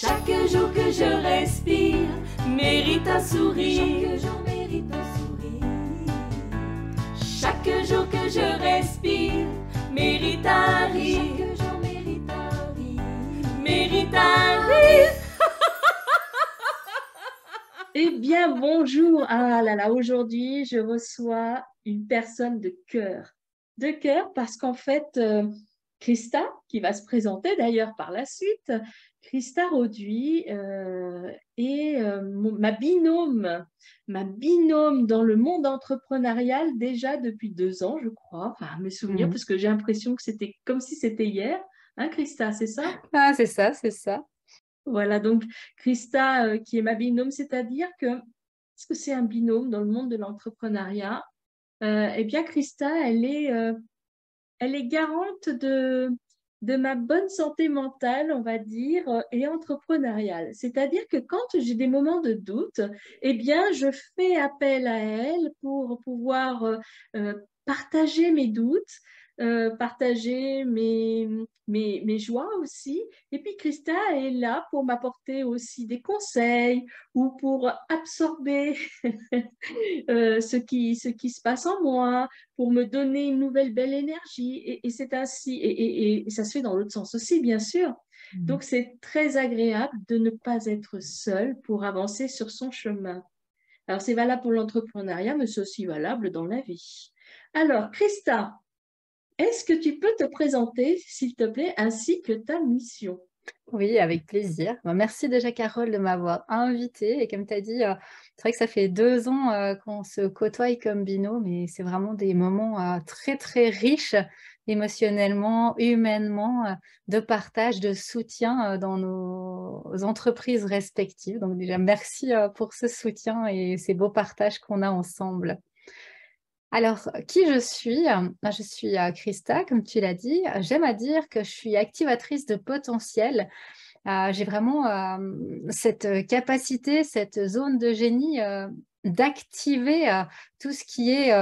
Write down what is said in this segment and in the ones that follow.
Chaque jour que je respire mérite un sourire. Chaque jour mérite un sourire. Chaque jour que je respire mérite un rire. Chaque jour mérite un rire. Mérite un rire. Eh bien, bonjour. Ah là là, aujourd'hui, je reçois une personne de cœur. De cœur parce qu'en fait, Christa, qui va se présenter d'ailleurs par la suite, Christa Roduit est ma binôme dans le monde entrepreneurial déjà depuis 2 ans, je crois, enfin, à mes souvenirs, parce que j'ai l'impression que c'était comme si c'était hier. Hein, Christa, c'est ça? Ah, c'est ça, c'est ça. Voilà, donc Christa, qui est ma binôme, c'est-à-dire que, est-ce que c'est un binôme dans le monde de l'entrepreneuriat? Eh bien, Christa, elle est garante de ma bonne santé mentale, on va dire, et entrepreneuriale. C'est-à-dire que quand j'ai des moments de doute, eh bien, je fais appel à elle pour pouvoir partager mes doutes, partager mes joies aussi. Et puis, Christa est là pour m'apporter aussi des conseils ou pour absorber ce qui se passe en moi, pour me donner une nouvelle belle énergie. Et c'est ainsi, et ça se fait dans l'autre sens aussi, bien sûr. Donc, c'est très agréable de ne pas être seul pour avancer sur son chemin. Alors, c'est valable pour l'entrepreneuriat, mais c'est aussi valable dans la vie. Alors, Christa, est-ce que tu peux te présenter, s'il te plaît, ainsi que ta mission? Oui, avec plaisir. Merci déjà, Carole, de m'avoir invitée. Et comme tu as dit, c'est vrai que ça fait 2 ans qu'on se côtoie comme binôme, et c'est vraiment des moments très, très riches émotionnellement, humainement, de partage, de soutien dans nos entreprises respectives. Donc déjà, merci pour ce soutien et ces beaux partages qu'on a ensemble. Alors, qui je suis? Je suis Christa, comme tu l'as dit. J'aime à dire que je suis activatrice de potentiel. J'ai vraiment cette capacité, cette zone de génie d'activer tout ce qui est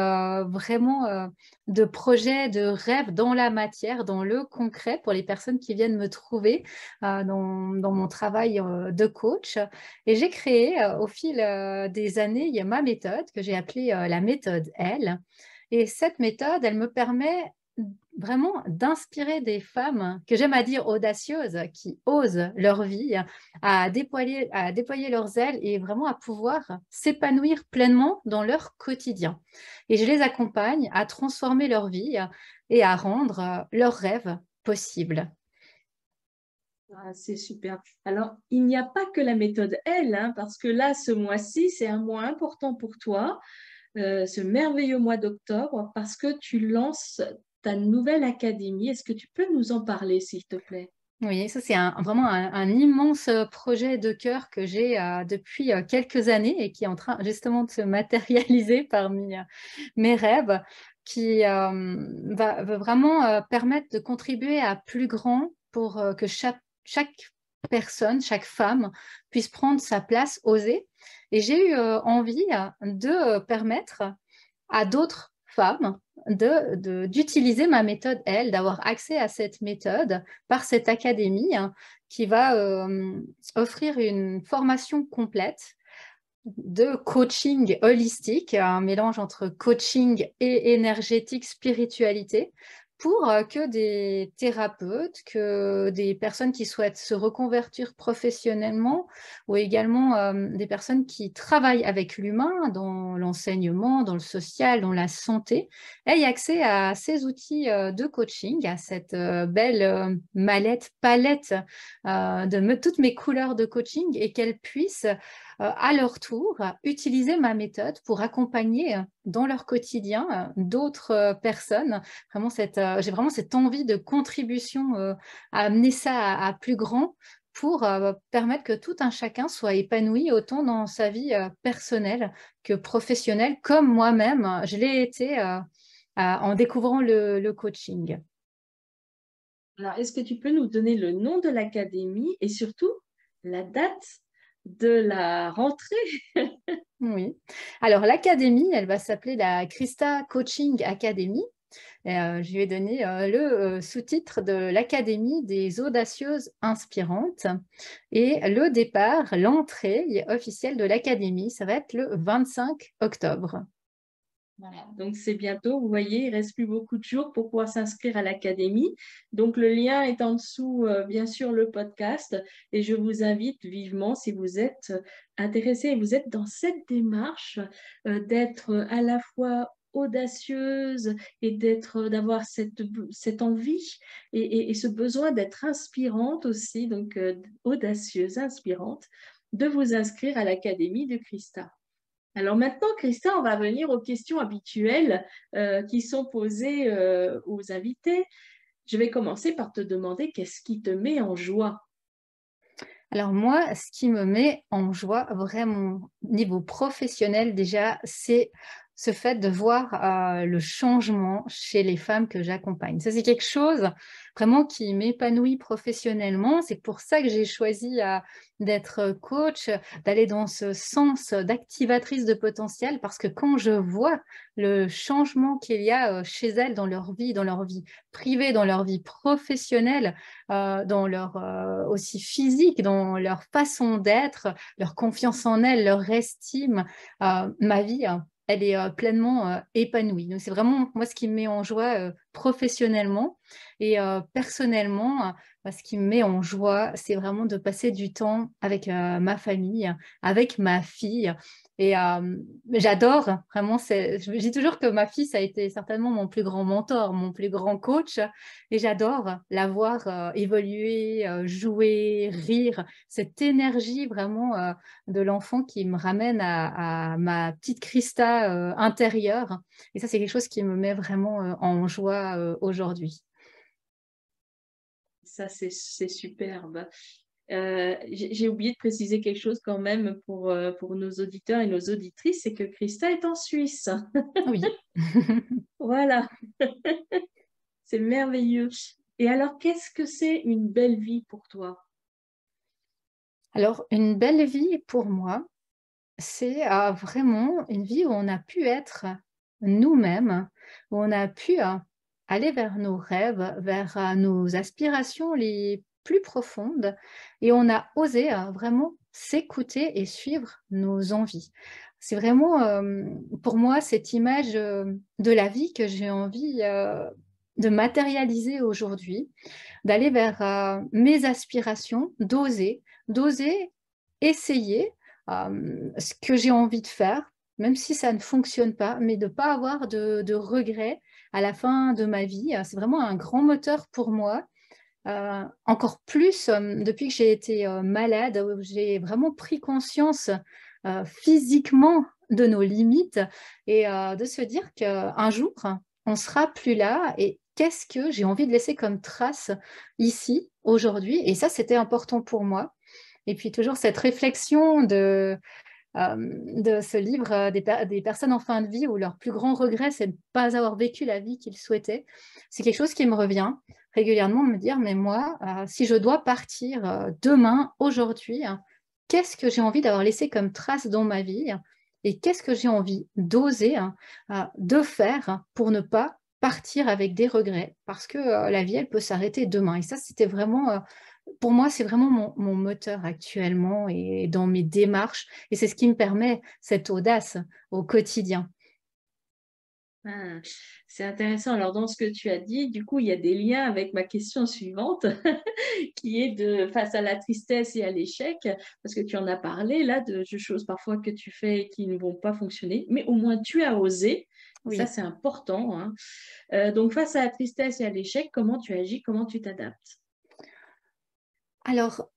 vraiment de projet, de rêve dans la matière, dans le concret pour les personnes qui viennent me trouver dans mon travail de coach. Et j'ai créé au fil des années, il y a ma méthode que j'ai appelée la méthode L. Et cette méthode, elle me permet vraiment d'inspirer des femmes, que j'aime à dire audacieuses, qui osent leur vie, à déployer leurs ailes et vraiment à pouvoir s'épanouir pleinement dans leur quotidien. Et je les accompagne à transformer leur vie et à rendre leurs rêves possibles. Ah, c'est super. Alors, il n'y a pas que la méthode L, hein, parce que là, ce mois-ci, c'est un mois important pour toi, ce merveilleux mois d'octobre, parce que tu lances ta nouvelle académie. Est-ce que tu peux nous en parler, s'il te plaît? Oui, ça c'est vraiment un immense projet de cœur que j'ai depuis quelques années et qui est en train justement de se matérialiser parmi mes rêves, qui va vraiment permettre de contribuer à plus grand pour que chaque personne, chaque femme puisse prendre sa place, oser. Et j'ai eu envie de permettre à d'autres femmes d'utiliser ma méthode, elle, d'avoir accès à cette méthode par cette académie qui va offrir une formation complète de coaching holistique, un mélange entre coaching et énergétique, spiritualité, pour que des thérapeutes, que des personnes qui souhaitent se reconvertir professionnellement ou également des personnes qui travaillent avec l'humain dans l'enseignement, dans le social, dans la santé, aient accès à ces outils de coaching, à cette belle palette de toutes mes couleurs de coaching et qu'elles puissent à leur tour, utiliser ma méthode pour accompagner dans leur quotidien d'autres personnes. J'ai vraiment cette envie de contribution à amener ça à plus grand pour permettre que tout un chacun soit épanoui autant dans sa vie personnelle que professionnelle, comme moi-même, je l'ai été en découvrant le coaching. Alors, est-ce que tu peux nous donner le nom de l'académie et surtout la date de la rentrée? Oui. Alors, l'académie, elle va s'appeler la Christa Coaching Academy. Je lui ai donné le sous-titre de l'Académie des audacieuses inspirantes. Et le départ, l'entrée officielle de l'Académie, ça va être le 25 octobre. Voilà, donc c'est bientôt, vous voyez, il ne reste plus beaucoup de jours pour pouvoir s'inscrire à l'académie. Donc le lien est en dessous, bien sûr, le podcast. Et je vous invite vivement, si vous êtes intéressé et vous êtes dans cette démarche d'être à la fois audacieuse et d'avoir cette envie et ce besoin d'être inspirante aussi, donc audacieuse, inspirante, de vous inscrire à l'académie de Christa. Alors maintenant, Christa, on va venir aux questions habituelles qui sont posées aux invités. Je vais commencer par te demander qu'est-ce qui te met en joie? Alors moi, ce qui me met en joie, vraiment, niveau professionnel déjà, c'est ce fait de voir le changement chez les femmes que j'accompagne. Ça, c'est quelque chose vraiment qui m'épanouit professionnellement. C'est pour ça que j'ai choisi d'être coach, d'aller dans ce sens d'activatrice de potentiel, parce que quand je vois le changement qu'il y a chez elles dans leur vie privée, dans leur vie professionnelle, dans leur aussi physique, dans leur façon d'être, leur confiance en elles, leur estime, ma vie, elle est pleinement épanouie. Donc, c'est vraiment moi ce qui me met en joie professionnellement et personnellement. Ce qui me met en joie, c'est vraiment de passer du temps avec ma famille, avec ma fille. Et j'adore vraiment, je dis toujours que ma fille, ça a été certainement mon plus grand mentor, mon plus grand coach. Et j'adore la voir évoluer, jouer, rire, cette énergie vraiment de l'enfant qui me ramène à ma petite Christa intérieure. Et ça, c'est quelque chose qui me met vraiment en joie aujourd'hui. Ça, c'est superbe. J'ai oublié de préciser quelque chose quand même pour nos auditeurs et nos auditrices, c'est que Christa est en Suisse. Oui. Voilà. C'est merveilleux. Et alors, qu'est-ce que c'est une belle vie pour toi? Alors, une belle vie pour moi, c'est vraiment une vie où on a pu être nous-mêmes, où on a pu aller vers nos rêves, vers nos aspirations les plus profondes, et on a osé vraiment s'écouter et suivre nos envies. C'est vraiment pour moi cette image de la vie que j'ai envie de matérialiser aujourd'hui, d'aller vers mes aspirations, d'oser essayer ce que j'ai envie de faire, même si ça ne fonctionne pas, mais de ne pas avoir de regrets à la fin de ma vie. C'est vraiment un grand moteur pour moi. Encore plus depuis que j'ai été malade, où j'ai vraiment pris conscience physiquement de nos limites et de se dire qu'un jour, on ne sera plus là et qu'est-ce que j'ai envie de laisser comme trace ici, aujourd'hui. Et ça, c'était important pour moi. Et puis toujours cette réflexion de ce livre des personnes en fin de vie où leur plus grand regret, c'est de ne pas avoir vécu la vie qu'ils souhaitaient. C'est quelque chose qui me revient régulièrement, de me dire, mais moi, si je dois partir demain, aujourd'hui, qu'est-ce que j'ai envie d'avoir laissé comme trace dans ma vie et qu'est-ce que j'ai envie d'oser de faire pour ne pas partir avec des regrets, parce que la vie, elle peut s'arrêter demain. Et ça, c'était vraiment... pour moi, c'est vraiment mon moteur actuellement et dans mes démarches. Et c'est ce qui me permet cette audace au quotidien. Ah, c'est intéressant. Alors, dans ce que tu as dit, du coup, il y a des liens avec ma question suivante, qui est de face à la tristesse et à l'échec, parce que tu en as parlé là de choses parfois que tu fais qui ne vont pas fonctionner, mais au moins tu as osé. Oui. Ça, c'est important, hein. Donc, face à la tristesse et à l'échec, comment tu agis, comment tu t'adaptes? Alors,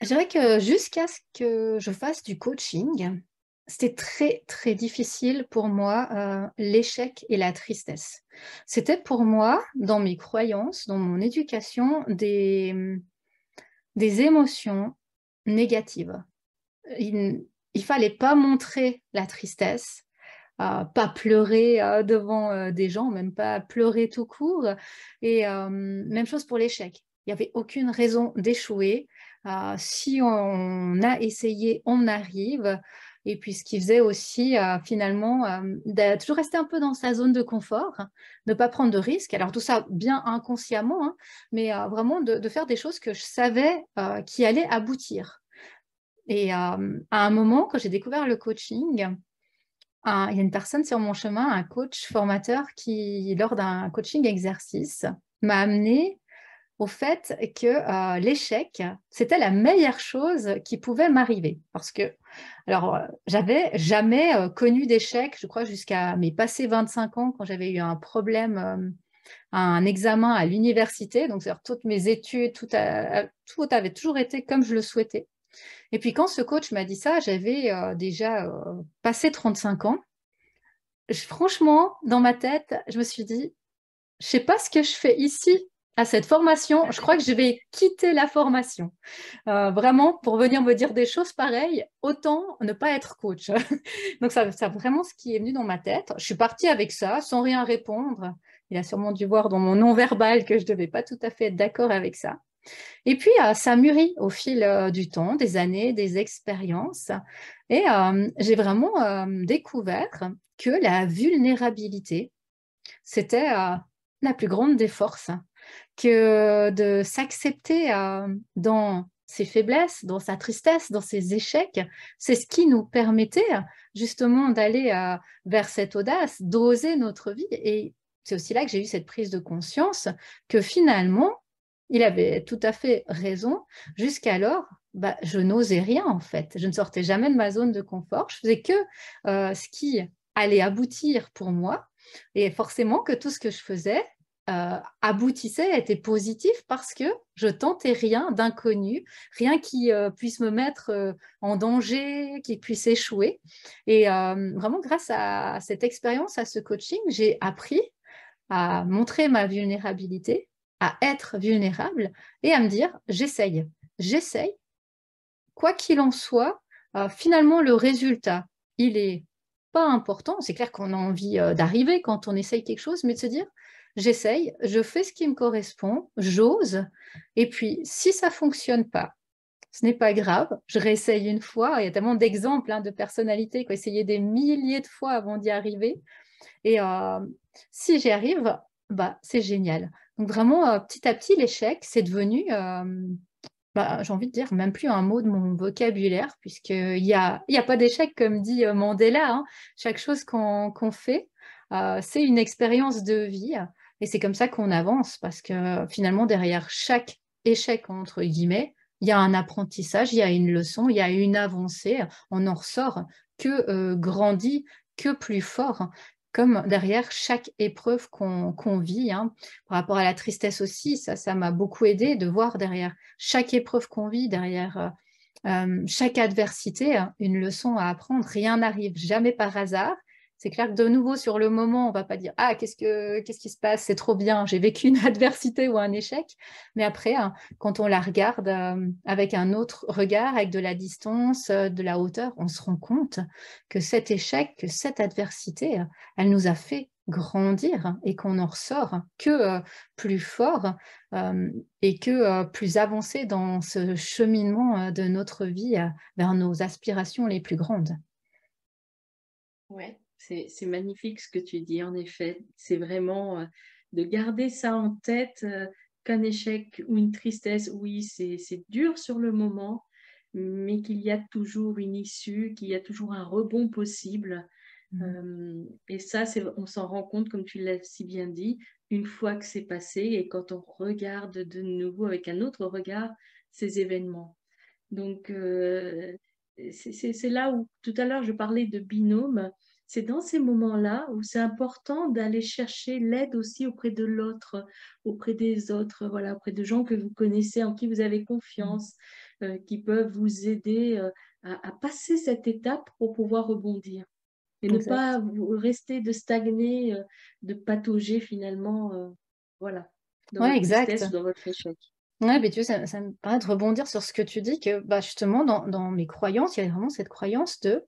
je dirais que jusqu'à ce que je fasse du coaching, c'était très, très difficile pour moi, l'échec et la tristesse. C'était pour moi, dans mes croyances, dans mon éducation, des émotions négatives. Il ne fallait pas montrer la tristesse, pas pleurer devant des gens, même pas pleurer tout court. Et même chose pour l'échec. Il n'y avait aucune raison d'échouer. Si on a essayé, on arrive. Et puis, ce qui faisait aussi, finalement, de toujours rester un peu dans sa zone de confort, ne pas prendre de risques. Alors, tout ça bien inconsciemment, hein, mais vraiment de faire des choses que je savais qui allaient aboutir. Et à un moment, quand j'ai découvert le coaching, il y a une personne sur mon chemin, un coach formateur qui, lors d'un coaching exercice, m'a amené au fait que l'échec, c'était la meilleure chose qui pouvait m'arriver. Parce que, alors, j'avais jamais connu d'échec, je crois, jusqu'à mes passés 25 ans, quand j'avais eu un problème, un examen à l'université. Donc, c'est-à-dire toutes mes études, tout avait toujours été comme je le souhaitais. Et puis, quand ce coach m'a dit ça, j'avais déjà passé 35 ans. Franchement, dans ma tête, je me suis dit, je ne sais pas ce que je fais ici à cette formation. Je crois que je vais quitter la formation. Vraiment, pour venir me dire des choses pareilles, autant ne pas être coach. Donc, c'est vraiment ce qui est venu dans ma tête. Je suis partie avec ça, sans rien répondre. Il a sûrement dû voir dans mon non-verbal que je ne devais pas tout à fait être d'accord avec ça. Et puis, ça mûrit au fil du temps, des années, des expériences. Et j'ai vraiment découvert que la vulnérabilité, c'était la plus grande des forces, que de s'accepter dans ses faiblesses, dans sa tristesse, dans ses échecs, c'est ce qui nous permettait justement d'aller vers cette audace, d'oser notre vie. Et c'est aussi là que j'ai eu cette prise de conscience que finalement, il avait tout à fait raison. Jusqu'alors, je n'osais rien en fait. Je ne sortais jamais de ma zone de confort. Je faisais que ce qui allait aboutir pour moi. Et forcément que tout ce que je faisais aboutissait, était positif parce que je tentais rien d'inconnu, rien qui puisse me mettre en danger, qui puisse échouer. Et vraiment, grâce à cette expérience, à ce coaching, j'ai appris à montrer ma vulnérabilité, à être vulnérable et à me dire, j'essaye, quoi qu'il en soit, finalement, le résultat, il est pas important. C'est clair qu'on a envie d'arriver quand on essaye quelque chose, mais de se dire, j'essaye, je fais ce qui me correspond, j'ose, et puis si ça ne fonctionne pas, ce n'est pas grave, je réessaye une fois. Il y a tellement d'exemples de personnalités qui ont essayé des milliers de fois avant d'y arriver. Et si j'y arrive, c'est génial. Donc vraiment, petit à petit, l'échec, c'est devenu, j'ai envie de dire, même plus un mot de mon vocabulaire, puisqu'il n'y a pas d'échec, comme dit Mandela. Hein. Chaque chose qu'on fait, c'est une expérience de vie. Et c'est comme ça qu'on avance, parce que finalement, derrière chaque échec, entre guillemets, il y a un apprentissage, il y a une leçon, il y a une avancée. On en ressort que grandi, que plus fort, comme derrière chaque épreuve qu'on vit. Hein. Par rapport à la tristesse aussi, ça m'a beaucoup aidé de voir derrière chaque épreuve qu'on vit, derrière chaque adversité, une leçon à apprendre. Rien n'arrive jamais par hasard. C'est clair que de nouveau, sur le moment, on ne va pas dire « Ah, qu'est-ce qui se passe? C'est trop bien, j'ai vécu une adversité ou un échec. » Mais après, quand on la regarde avec un autre regard, avec de la distance, de la hauteur, on se rend compte que cet échec, que cette adversité, elle nous a fait grandir et qu'on en ressort que plus fort et que plus avancé dans ce cheminement de notre vie vers nos aspirations les plus grandes. Ouais. C'est magnifique ce que tu dis, en effet. C'est vraiment de garder ça en tête, qu'un échec ou une tristesse, oui, c'est dur sur le moment, mais qu'il y a toujours une issue, qu'il y a toujours un rebond possible. Et ça, on s'en rend compte, comme tu l'as si bien dit, une fois que c'est passé et quand on regarde de nouveau avec un autre regard ces événements. Donc, c'est là où, tout à l'heure, je parlais de binôme. C'est dans ces moments-là où c'est important d'aller chercher l'aide aussi auprès de l'autre, auprès des autres, voilà, auprès de gens que vous connaissez, en qui vous avez confiance, qui peuvent vous aider à passer cette étape pour pouvoir rebondir. Et ne pas rester de stagner, de patauger finalement, voilà, dans votre tristesse ou dans votre échec. Oui, mais tu vois, ça me permet de rebondir sur ce que tu dis, que justement, dans mes croyances, il y a vraiment cette croyance de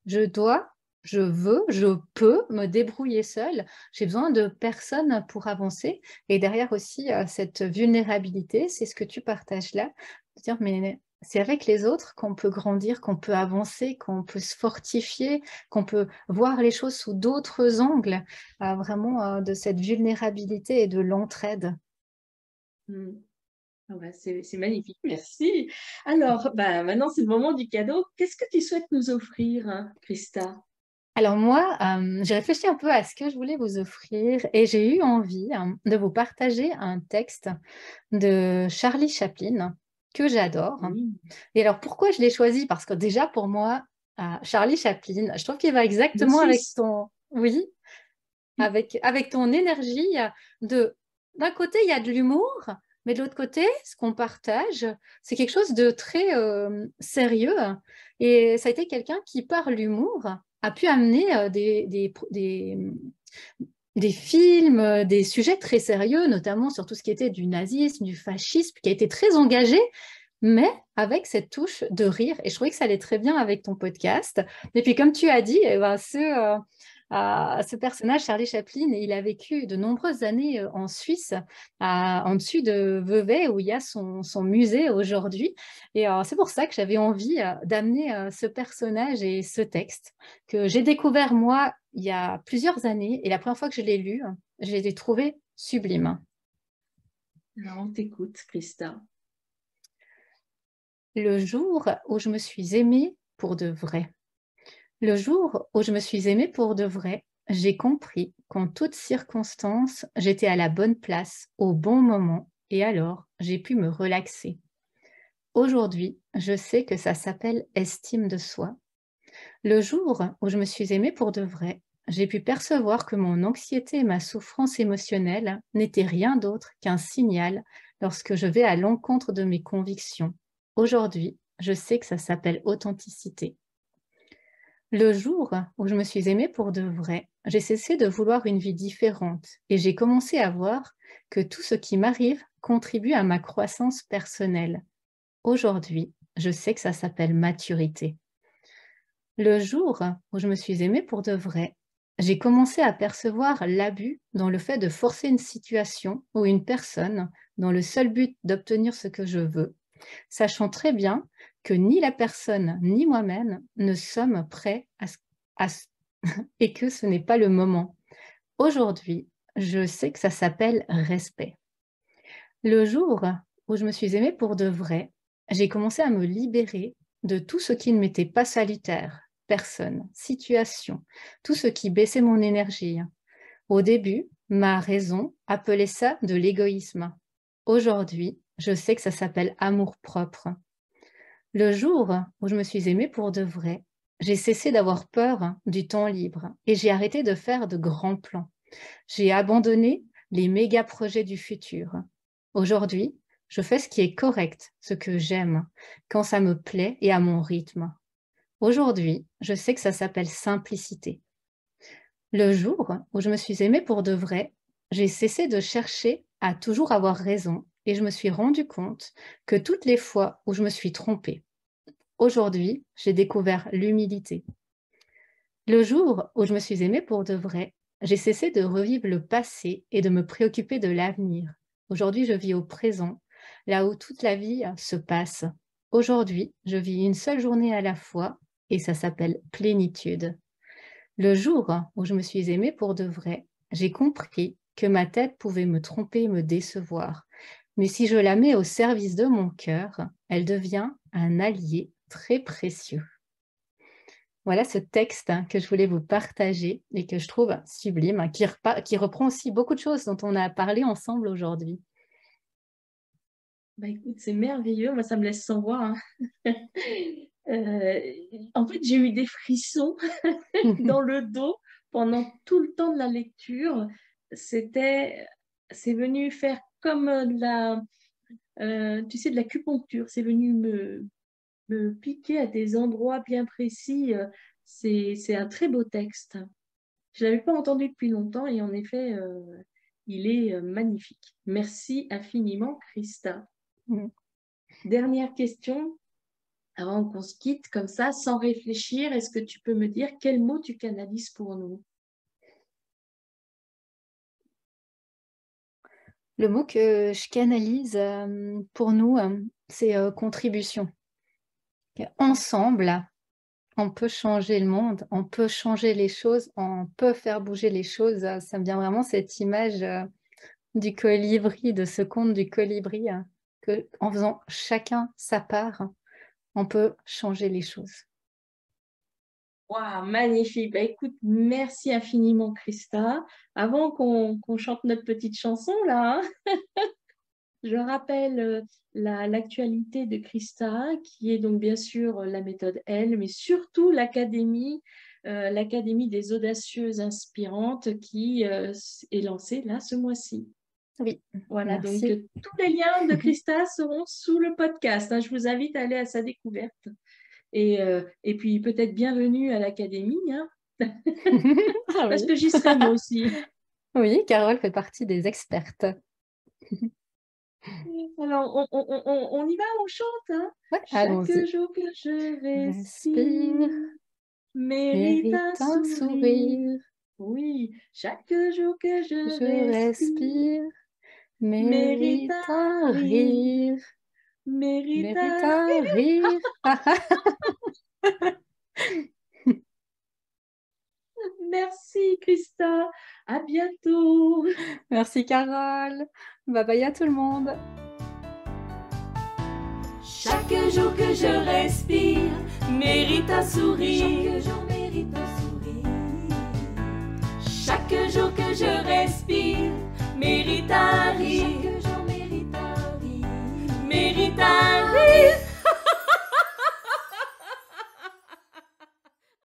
je dois, je veux, je peux me débrouiller seule, j'ai besoin de personne pour avancer. Et derrière aussi, cette vulnérabilité, c'est ce que tu partages là, de dire mais c'est avec les autres qu'on peut grandir, qu'on peut avancer, qu'on peut se fortifier, qu'on peut voir les choses sous d'autres angles, vraiment de cette vulnérabilité et de l'entraide. Mm. Ah bah, c'est magnifique, merci. Alors, bah, maintenant, c'est le moment du cadeau. Qu'est-ce que tu souhaites nous offrir, hein, Christa? Alors moi, j'ai réfléchi un peu à ce que je voulais vous offrir et j'ai eu envie de vous partager un texte de Charlie Chaplin que j'adore. Oui, Et alors pourquoi je l'ai choisi? Parce que déjà pour moi, Charlie Chaplin, je trouve qu'il va moi exactement avec aussi. ton, oui, avec ton énergie. D'un côté, il y a de l'humour, mais de l'autre côté, ce qu'on partage, c'est quelque chose de très sérieux. Et ça a été quelqu'un qui, par l'humour, a pu amener des films, des sujets très sérieux, notamment sur tout ce qui était du nazisme, du fascisme, qui a été très engagé, mais avec cette touche de rire. Et je trouvais que ça allait très bien avec ton podcast. Et puis, comme tu as dit, eh ben, ce personnage, Charlie Chaplin, il a vécu de nombreuses années en Suisse, en dessus de Vevey, où il y a son musée aujourd'hui. Et c'est pour ça que j'avais envie d'amener ce personnage et ce texte que j'ai découvert, moi, il y a plusieurs années. Et la première fois que je l'ai lu, je l'ai trouvé sublime. Alors, on t'écoute, Christa. Le jour où je me suis aimée pour de vrai. Le jour où je me suis aimée pour de vrai, j'ai compris qu'en toutes circonstances, j'étais à la bonne place, au bon moment, et alors j'ai pu me relaxer. Aujourd'hui, je sais que ça s'appelle estime de soi. Le jour où je me suis aimée pour de vrai, j'ai pu percevoir que mon anxiété et ma souffrance émotionnelle n'étaient rien d'autre qu'un signal lorsque je vais à l'encontre de mes convictions. Aujourd'hui, je sais que ça s'appelle authenticité. Le jour où je me suis aimée pour de vrai, j'ai cessé de vouloir une vie différente et j'ai commencé à voir que tout ce qui m'arrive contribue à ma croissance personnelle. Aujourd'hui, je sais que ça s'appelle maturité. Le jour où je me suis aimée pour de vrai, j'ai commencé à percevoir l'abus dans le fait de forcer une situation ou une personne dans le seul but d'obtenir ce que je veux, sachant très bien que ni la personne ni moi-même ne sommes prêts et que ce n'est pas le moment. Aujourd'hui, je sais que ça s'appelle respect. Le jour où je me suis aimée pour de vrai, j'ai commencé à me libérer de tout ce qui ne m'était pas salutaire, personne, situation, tout ce qui baissait mon énergie. Au début, ma raison appelait ça de l'égoïsme. Aujourd'hui, je sais que ça s'appelle amour-propre. Le jour où je me suis aimée pour de vrai, j'ai cessé d'avoir peur du temps libre et j'ai arrêté de faire de grands plans. J'ai abandonné les méga projets du futur. Aujourd'hui, je fais ce qui est correct, ce que j'aime, quand ça me plaît et à mon rythme. Aujourd'hui, je sais que ça s'appelle simplicité. Le jour où je me suis aimée pour de vrai, j'ai cessé de chercher à toujours avoir raison et je me suis rendu compte que toutes les fois où je me suis trompée, aujourd'hui, j'ai découvert l'humilité. Le jour où je me suis aimée pour de vrai, j'ai cessé de revivre le passé et de me préoccuper de l'avenir. Aujourd'hui, je vis au présent, là où toute la vie se passe. Aujourd'hui, je vis une seule journée à la fois et ça s'appelle plénitude. Le jour où je me suis aimée pour de vrai, j'ai compris que ma tête pouvait me tromper et me décevoir. Mais si je la mets au service de mon cœur, elle devient un allié très précieux. Voilà ce texte que je voulais vous partager et que je trouve sublime, qui reprend aussi beaucoup de choses dont on a parlé ensemble aujourd'hui. Bah, écoute, c'est merveilleux. Moi, ça me laisse sans voix, hein. En fait, j'ai eu des frissons dans le dos pendant tout le temps de la lecture. C'est venu faire comme tu sais, de l'acupuncture. C'est venu me piquer à des endroits bien précis. C'est un très beau texte. Je ne l'avais pas entendu depuis longtemps et en effet, il est magnifique. Merci infiniment, Christa. Dernière question, avant qu'on se quitte comme ça, sans réfléchir, est-ce que tu peux me dire quel mot tu canalises pour nous? Le mot que je canalise pour nous, c'est contribution. Ensemble, on peut changer le monde, on peut changer les choses, on peut faire bouger les choses. Ça me vient vraiment cette image du colibri, de ce conte du colibri, qu'en faisant chacun sa part, on peut changer les choses. Waouh, magnifique. Bah, écoute, merci infiniment, Christa. Avant qu'on chante notre petite chanson, là, je rappelle l'actualité de Christa, qui est donc bien sûr la méthode L, mais surtout l'Académie des audacieuses inspirantes qui est lancée là ce mois-ci. Oui, voilà, merci. donc tous les liens de Christa seront sous le podcast. Je vous invite à aller à sa découverte. Et puis peut-être bienvenue à l'Académie, hein. Parce que j'y serai moi aussi. Oui, Carole fait partie des expertes. Alors, on y va, on chante, hein. Ouais, chaque jour que je respire, mérite un sourire. Oui, chaque jour que je respire, mérite un rire. Mérite un rire. Merci Christa, à bientôt. Merci Carole, bye bye à tout le monde. Chaque jour que je respire mérite un sourire. Chaque jour mérite un sourire. Chaque jour que je respire mérite un